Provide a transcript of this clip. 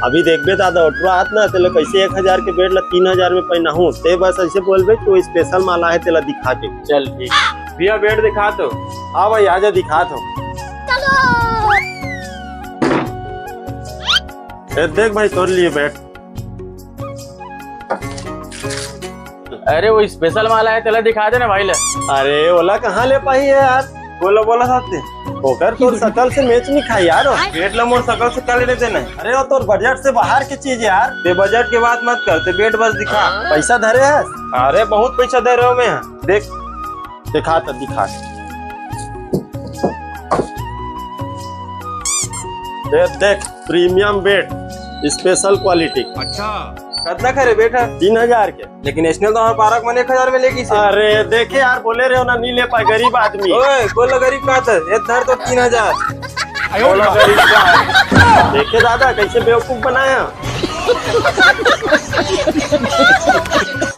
अभी देखबे दादा उठवा हाथ ना तेला कैसे 1000 के बेड ला 3000 में पहना हूँ ते बस ऐसे बोलबे तो स्पेशल माला है तेला दिखा के। चल ठीक भैया बेड दिखा तो। हाँ भाई आजा दिखा दो। देख भाई तोड़ लिए बेड। अरे वो स्पेशल माला है तेला दिखा दे ना भाई ले। अरे ओला कहाँ ले पाई है यार। बोला बोला साथे होकर तो शकल से मैच नहीं खाई यार। बेड ला मोर सकल से क्या लेने देना है। अरे वो तो बजट से बाहर की चीज यार। ते बजट की बात मत कर, ते बेड बस दिखा। पैसा धरे है। अरे बहुत पैसा दे रहे हो मैं। देख दिखा तो दिखा। देख देख प्रीमियम बेड स्पेशल क्वालिटी। अच्छा कितना खरे बेटा। 3000 के। लेकिन नेशनल तो हमारे पार्क में 1000 में लेगी से। अरे देखे यार बोले रहे हो ना नहीं ले पाए गरीब आदमी। ओए बोला गरीब का था ये धर तो 3000। बोला गरीब का। देखे दादा कैसे बेवकूफ बनाया।